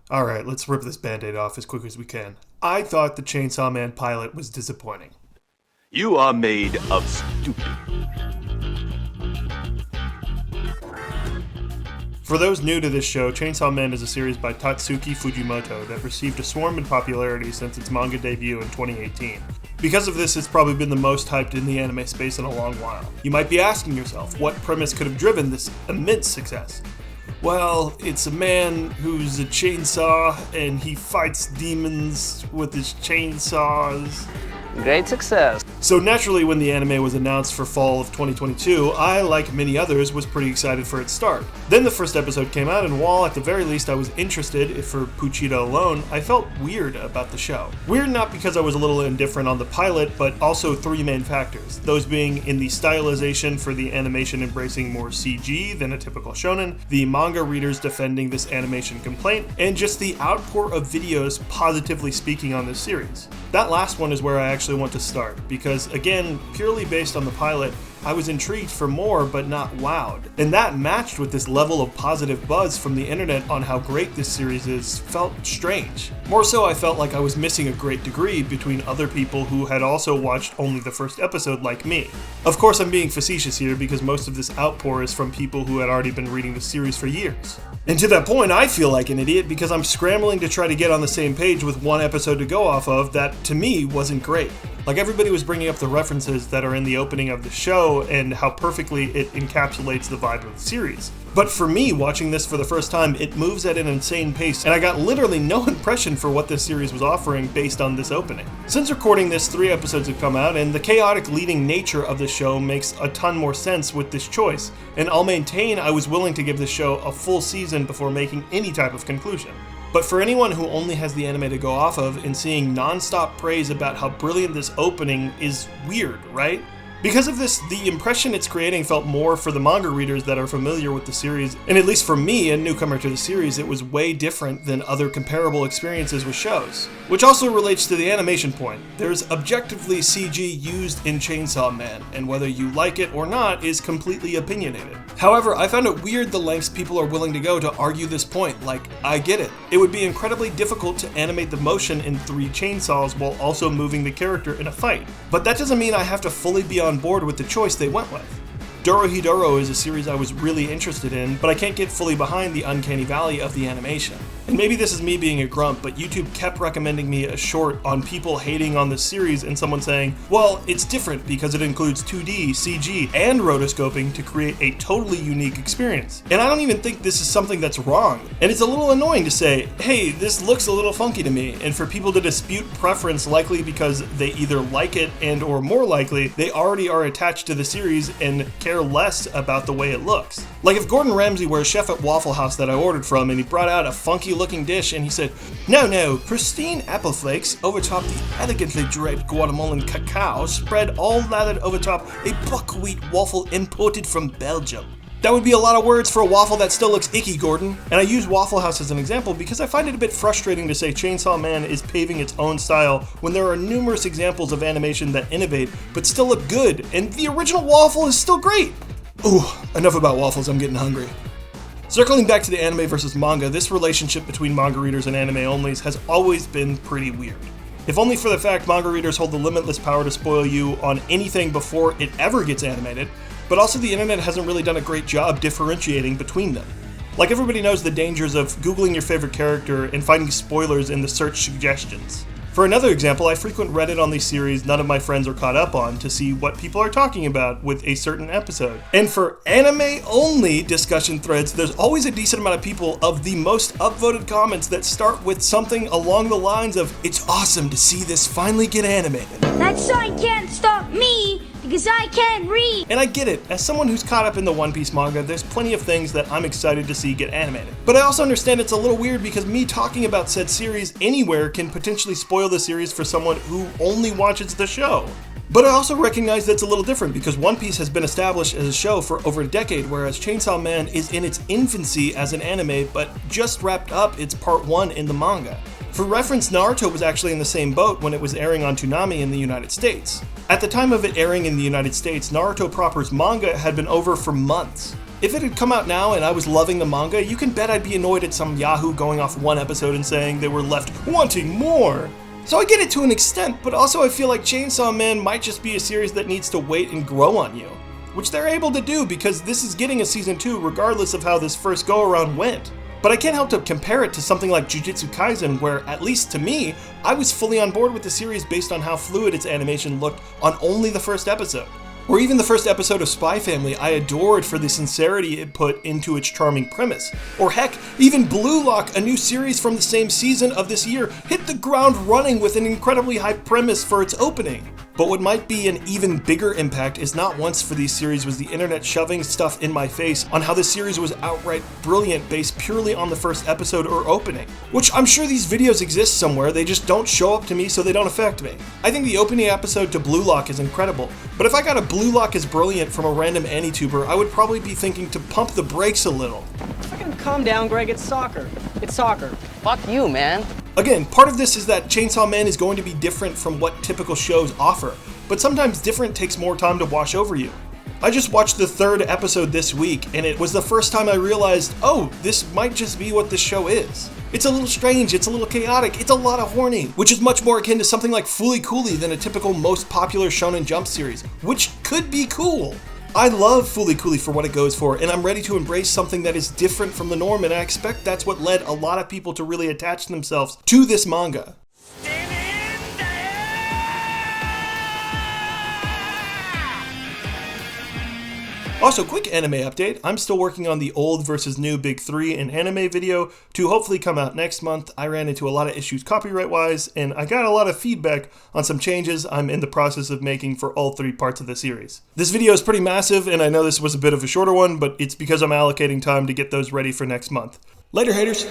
Alright, let's rip this band-aid off as quick as we can. I thought the Chainsaw Man pilot was disappointing. You are made of stupid. For those new to this show, Chainsaw Man is a series by Tatsuki Fujimoto that received a swarm in popularity since its manga debut in 2018. Because of this, it's probably been the most hyped in the anime space in a long while. You might be asking yourself, what premise could have driven this immense success? Well, it's a man who's a chainsaw and he fights demons with his chainsaws. Great success. So naturally, when the anime was announced for fall of 2022, I, like many others, was pretty excited for its start. Then the first episode came out, and while at the very least I was interested, if for Puchita alone, I felt weird about the show. Weird not because I was a little indifferent on the pilot, but also three main factors. Those being in the stylization for the animation embracing more CG than a typical shonen, the manga readers defending this animation complaint, and just the outpour of videos positively speaking on this series. That last one is where I actually want to start, because again, purely based on the pilot, I was intrigued for more but not wowed. And that matched with this level of positive buzz from the internet on how great this series is felt strange. More so, I felt like I was missing a great degree between other people who had also watched only the first episode like me. Of course, I'm being facetious here because most of this outpour is from people who had already been reading the series for years. And to that point, I feel like an idiot because I'm scrambling to try to get on the same page with one episode to go off of that, to me, wasn't great. Like, everybody was bringing up the references that are in the opening of the show and how perfectly it encapsulates the vibe of the series. But for me, watching this for the first time, it moves at an insane pace, and I got literally no impression for what this series was offering based on this opening. Since recording this, 3 episodes have come out, and the chaotic leading nature of the show makes a ton more sense with this choice, and I'll maintain I was willing to give this show a full season before making any type of conclusion. But for anyone who only has the anime to go off of and seeing non-stop praise about how brilliant this opening is weird, right? Because of this, the impression it's creating felt more for the manga readers that are familiar with the series, and at least for me, a newcomer to the series, it was way different than other comparable experiences with shows. Which also relates to the animation point. There's objectively CG used in Chainsaw Man, and whether you like it or not is completely opinionated. However, I found it weird the lengths people are willing to go to argue this point. Like, I get it. It would be incredibly difficult to animate the motion in 3 chainsaws while also moving the character in a fight. But that doesn't mean I have to fully be on board with the choice they went with. Dorohedoro is a series I was really interested in, but I can't get fully behind the uncanny valley of the animation. And maybe this is me being a grump, but YouTube kept recommending me a short on people hating on the series and someone saying, well, it's different because it includes 2D, CG, and rotoscoping to create a totally unique experience. And I don't even think this is something that's wrong. And it's a little annoying to say, hey, this looks a little funky to me, and for people to dispute preference likely because they either like it and or more likely, they already are attached to the series and care less about the way it looks. Like if Gordon Ramsay were a chef at Waffle House that I ordered from and he brought out a funky looking dish and he said, no, pristine apple flakes over top the elegantly draped Guatemalan cacao spread all lathered over top a buckwheat waffle imported from Belgium. That would be a lot of words for a waffle that still looks icky, Gordon. And I use Waffle House as an example because I find it a bit frustrating to say Chainsaw Man is paving its own style when there are numerous examples of animation that innovate but still look good, and the original waffle is still great. Ooh, enough about waffles, I'm getting hungry. Circling back to the anime versus manga, this relationship between manga readers and anime onlys has always been pretty weird. If only for the fact manga readers hold the limitless power to spoil you on anything before it ever gets animated, but also the internet hasn't really done a great job differentiating between them. Like everybody knows the dangers of Googling your favorite character and finding spoilers in the search suggestions. For another example, I frequent Reddit on these series none of my friends are caught up on to see what people are talking about with a certain episode. And for anime-only discussion threads, there's always a decent amount of people of the most upvoted comments that start with something along the lines of, "It's awesome to see this finally get animated." That sign can't stop me because I can't read. And I get it, as someone who's caught up in the One Piece manga, there's plenty of things that I'm excited to see get animated. But I also understand it's a little weird because me talking about said series anywhere can potentially spoil the series for someone who only watches the show. But I also recognize that's a little different because One Piece has been established as a show for over a decade, whereas Chainsaw Man is in its infancy as an anime, but just wrapped up its part 1 in the manga. For reference, Naruto was actually in the same boat when it was airing on Toonami in the United States. At the time of it airing in the United States, Naruto proper's manga had been over for months. If it had come out now and I was loving the manga, you can bet I'd be annoyed at some Yahoo going off one episode and saying they were left wanting more. So I get it to an extent, but also I feel like Chainsaw Man might just be a series that needs to wait and grow on you. Which they're able to do because this is getting a season 2 regardless of how this first go-around went. But I can't help to compare it to something like Jujutsu Kaisen where, at least to me, I was fully on board with the series based on how fluid its animation looked on only the first episode. Or even the first episode of Spy Family I adored for the sincerity it put into its charming premise. Or heck, even Blue Lock, a new series from the same season of this year, hit the ground running with an incredibly high premise for its opening. But what might be an even bigger impact is not once for these series was the internet shoving stuff in my face on how the series was outright brilliant based purely on the first episode or opening. Which I'm sure these videos exist somewhere, they just don't show up to me so they don't affect me. I think the opening episode to Blue Lock is incredible, but if I got a Blue Lock is brilliant from a random AniTuber, I would probably be thinking to pump the brakes a little. Fucking calm down, Greg, it's soccer. It's soccer. Fuck you, man. Again, part of this is that Chainsaw Man is going to be different from what typical shows offer, but sometimes different takes more time to wash over you. I just watched the 3rd episode this week, and it was the first time I realized, oh, this might just be what this show is. It's a little strange, it's a little chaotic, it's a lot of horny, which is much more akin to something like Fooly Cooly than a typical most popular Shonen Jump series, which could be cool. I love Fooly Cooly for what it goes for, and I'm ready to embrace something that is different from the norm, and I expect that's what led a lot of people to really attach themselves to this manga. Also, quick anime update. I'm still working on the old versus new Big 3 in anime video to hopefully come out next month. I ran into a lot of issues copyright-wise, and I got a lot of feedback on some changes I'm in the process of making for all 3 parts of the series. This video is pretty massive, and I know this was a bit of a shorter one, but it's because I'm allocating time to get those ready for next month. Later, haters!